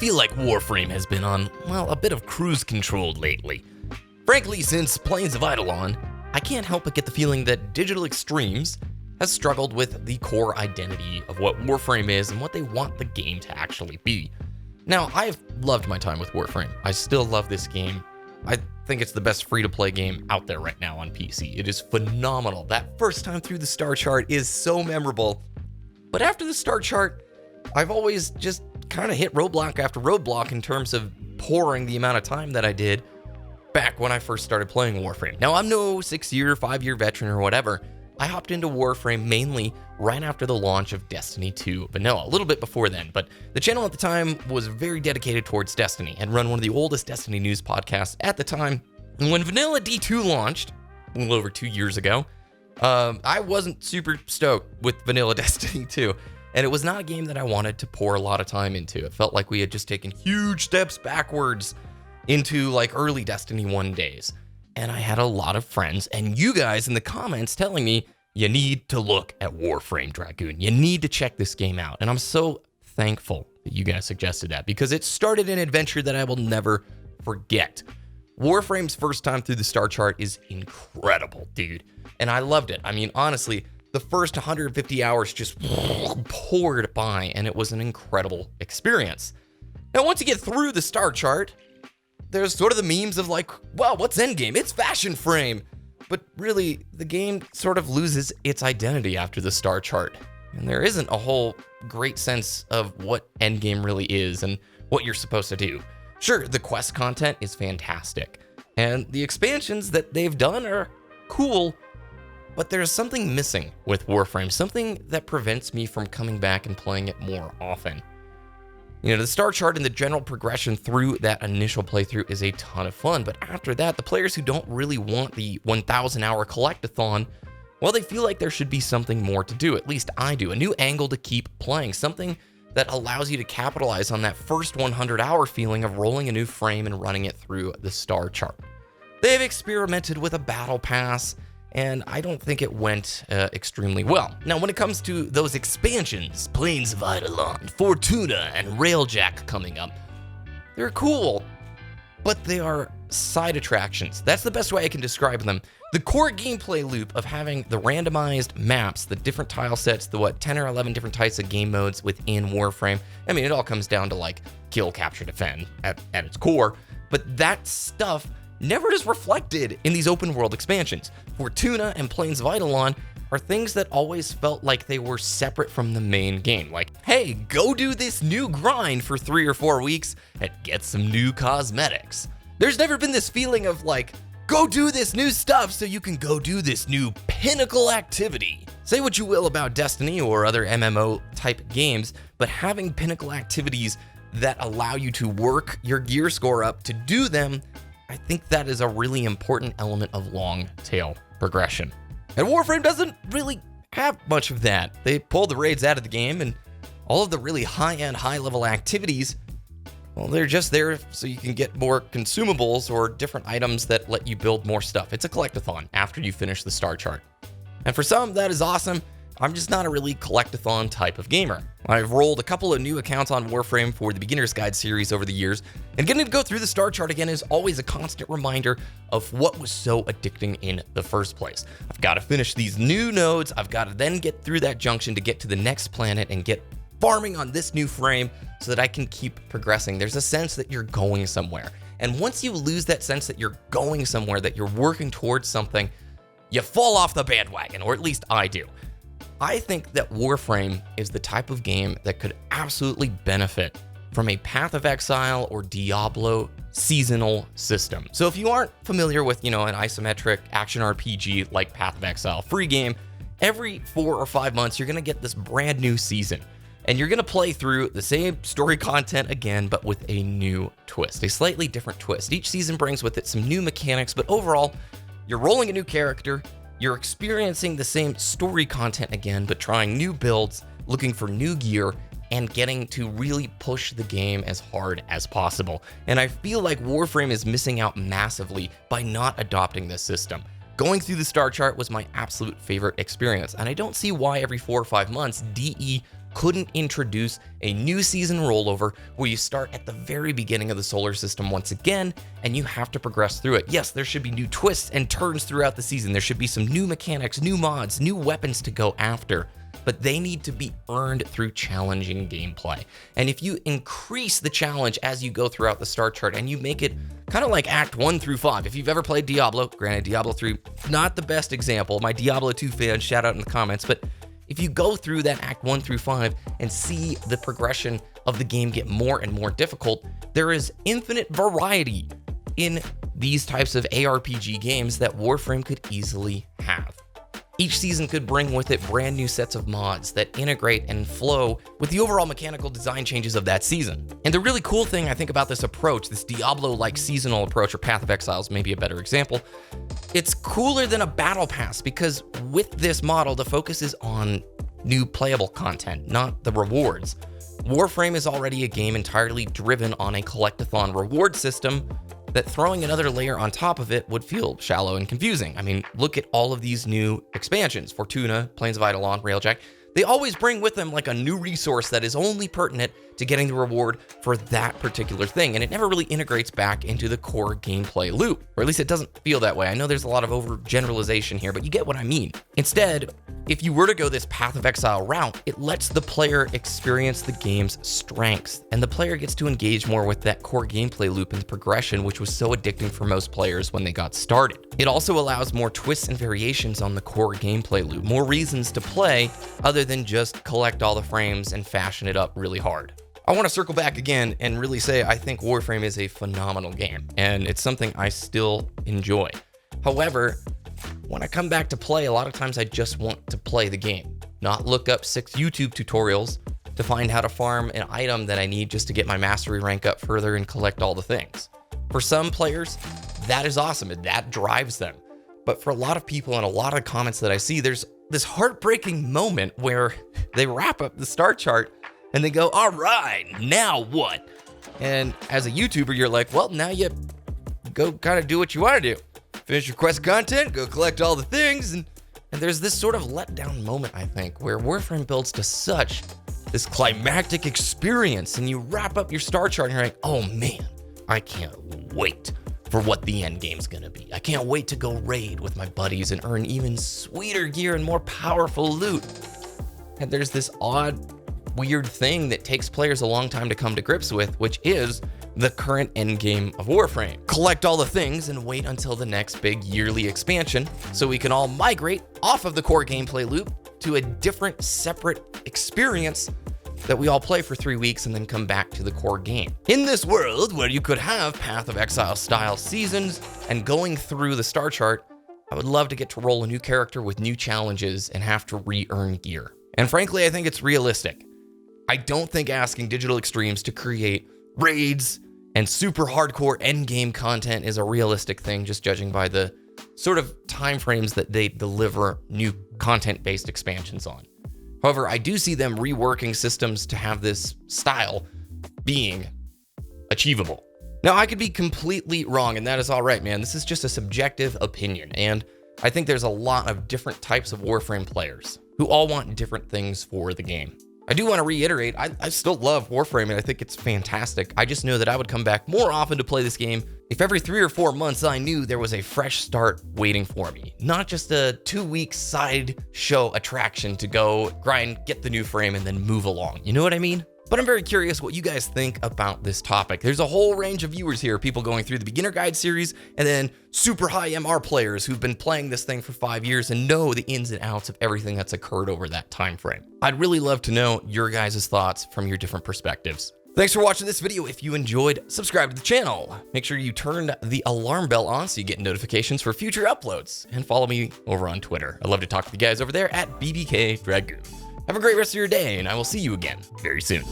feel like Warframe has been on, well, a bit of cruise control lately. Frankly, since Plains of Eidolon, I can't help but get the feeling that Digital Extremes has struggled with the core identity of what Warframe is and what they want the game to actually be. Now, I've loved my time with Warframe. I still love this game. I think it's the best free-to-play game out there right now on PC. It is phenomenal. That first time through the star chart is so memorable. But after the star chart, I've always just kind of hit roadblock after roadblock in terms of pouring the amount of time that I did back when I first started playing Warframe. Now, I'm no 6-year, 5-year veteran or whatever. I hopped into Warframe mainly right after the launch of Destiny 2 Vanilla, a little bit before then, but the channel at the time was very dedicated towards Destiny and run one of the oldest Destiny news podcasts at the time. And when Vanilla D2 launched, a little over 2 years ago, I wasn't super stoked with Vanilla Destiny 2, and it was not a game that I wanted to pour a lot of time into. It felt like we had just taken huge steps backwards into like early Destiny 1 days. And I had a lot of friends and you guys in the comments telling me, you need to look at Warframe, Dragoon. You need to check this game out. And I'm so thankful that you guys suggested that because it started an adventure that I will never forget. Warframe's first time through the star chart is incredible, dude. And I loved it. I mean, honestly, the first 150 hours just poured by and it was an incredible experience. Now, once you get through the star chart, there's sort of the memes of like, well, what's endgame? It's fashion frame. But really, the game sort of loses its identity after the star chart. And there isn't a whole great sense of what endgame really is and what you're supposed to do. Sure, the quest content is fantastic. And the expansions that they've done are cool. But there's something missing with Warframe, something that prevents me from coming back and playing it more often. You know, the star chart and the general progression through that initial playthrough is a ton of fun, but after that, the players who don't really want the 1,000-hour collectathon, well, they feel like there should be something more to do, at least I do, a new angle to keep playing, something that allows you to capitalize on that first 100-hour feeling of rolling a new frame and running it through the star chart. They've experimented with a battle pass, and I don't think it went extremely well. Now, when it comes to those expansions, Plains of Eidolon, Fortuna, and Railjack coming up, they're cool, but they are side attractions. That's the best way I can describe them. The core gameplay loop of having the randomized maps, the different tile sets, the 10 or 11 different types of game modes within Warframe, I mean, it all comes down to like kill, capture, defend at its core, but that stuff never is reflected in these open world expansions. Fortuna and Plains of Eidolon are things that always felt like they were separate from the main game. Like, hey, go do this new grind for 3 or 4 weeks and get some new cosmetics. There's never been this feeling of like, go do this new stuff so you can go do this new pinnacle activity. Say what you will about Destiny or other MMO type games, but having pinnacle activities that allow you to work your gear score up to do them, I think that is a really important element of long tail progression. And Warframe doesn't really have much of that. They pulled the raids out of the game and all of the really high-end, high-level activities, well, they're just there so you can get more consumables or different items that let you build more stuff. It's a collectathon after you finish the star chart. And for some, that is awesome. I'm just not a really collectathon type of gamer. I've rolled a couple of new accounts on Warframe for the Beginner's Guide series over the years, and getting to go through the star chart again is always a constant reminder of what was so addicting in the first place. I've got to finish these new nodes, I've got to then get through that junction to get to the next planet and get farming on this new frame so that I can keep progressing. There's a sense that you're going somewhere. And once you lose that sense that you're going somewhere, that you're working towards something, you fall off the bandwagon, or at least I do. I think that Warframe is the type of game that could absolutely benefit from a Path of Exile or Diablo seasonal system. So if you aren't familiar with, an isometric action RPG like Path of Exile, free game, every 4 or 5 months, you're going to get this brand new season. And you're going to play through the same story content again, but with a new twist, a slightly different twist. Each season brings with it some new mechanics, but overall, you're rolling a new character, you're experiencing the same story content again, but trying new builds, looking for new gear, and getting to really push the game as hard as possible. And I feel like Warframe is missing out massively by not adopting this system. Going through the star chart was my absolute favorite experience, and I don't see why every 4 or 5 months DE couldn't introduce a new season rollover where you start at the very beginning of the solar system once again and you have to progress through it. Yes, there should be new twists and turns throughout the season. There should be some new mechanics, new mods, new weapons to go after, but they need to be earned through challenging gameplay. And if you increase the challenge as you go throughout the star chart and you make it kind of like Act 1 through 5, if you've ever played Diablo, granted Diablo 3, not the best example, my Diablo 2 fans, shout out in the comments, but if you go through that Act 1 through 5 and see the progression of the game get more and more difficult, there is infinite variety in these types of ARPG games that Warframe could easily have. Each season could bring with it brand new sets of mods that integrate and flow with the overall mechanical design changes of that season. And the really cool thing I think about this approach, this Diablo-like seasonal approach, or Path of Exiles may be a better example, it's cooler than a battle pass because with this model, the focus is on new playable content, not the rewards. Warframe is already a game entirely driven on a collectathon reward system that throwing another layer on top of it would feel shallow and confusing. I mean, look at all of these new expansions, Fortuna, Plains of Eidolon, Railjack. They always bring with them like a new resource that is only pertinent to getting the reward for that particular thing, and it never really integrates back into the core gameplay loop, or at least it doesn't feel that way. I know there's a lot of overgeneralization here, but you get what I mean. Instead, if you were to go this Path of Exile route, it lets the player experience the game's strengths, and the player gets to engage more with that core gameplay loop and progression, which was so addicting for most players when they got started. It also allows more twists and variations on the core gameplay loop, more reasons to play other than just collect all the frames and fashion it up really hard. I want to circle back again and really say I think Warframe is a phenomenal game, and it's something I still enjoy. However, when I come back to play, a lot of times I just want to play the game, not look up 6 YouTube tutorials to find how to farm an item that I need just to get my mastery rank up further and collect all the things. For some players, that is awesome, and that drives them. But for a lot of people and a lot of comments that I see, there's this heartbreaking moment where they wrap up the star chart and they go, all right, now what? And as a YouTuber, you're like, well, now you go kind of do what you want to do. Finish your quest content, go collect all the things. And there's this sort of letdown moment, I think, where Warframe builds to such this climactic experience and you wrap up your star chart and you're like, oh man, I can't wait for what the end game's gonna be. I can't wait to go raid with my buddies and earn even sweeter gear and more powerful loot. And there's this odd, weird thing that takes players a long time to come to grips with, which is the current end game of Warframe. Collect all the things and wait until the next big yearly expansion so we can all migrate off of the core gameplay loop to a different, separate experience that we all play for 3 weeks and then come back to the core game. In this world where you could have Path of Exile style seasons and going through the star chart, I would love to get to roll a new character with new challenges and have to re-earn gear. And frankly, I think it's realistic. I don't think asking Digital Extremes to create raids and super hardcore endgame content is a realistic thing, just judging by the sort of time frames that they deliver new content-based expansions on. However, I do see them reworking systems to have this style being achievable. Now, I could be completely wrong, and that is all right, man. This is just a subjective opinion, and I think there's a lot of different types of Warframe players who all want different things for the game. I do want to reiterate, I still love Warframe and I think it's fantastic. I just know that I would come back more often to play this game if every 3 or 4 months I knew there was a fresh start waiting for me. Not just a 2-week side show attraction to go grind, get the new frame, and then move along. You know what I mean? But I'm very curious what you guys think about this topic. There's a whole range of viewers here, people going through the beginner guide series, and then super high MR players who've been playing this thing for 5 years and know the ins and outs of everything that's occurred over that time frame. I'd really love to know your guys' thoughts from your different perspectives. Thanks for watching this video. If you enjoyed, subscribe to the channel. Make sure you turn the alarm bell on so you get notifications for future uploads, and follow me over on Twitter. I'd love to talk to you guys over there at BBK Dragoon. Have a great rest of your day, and I will see you again very soon.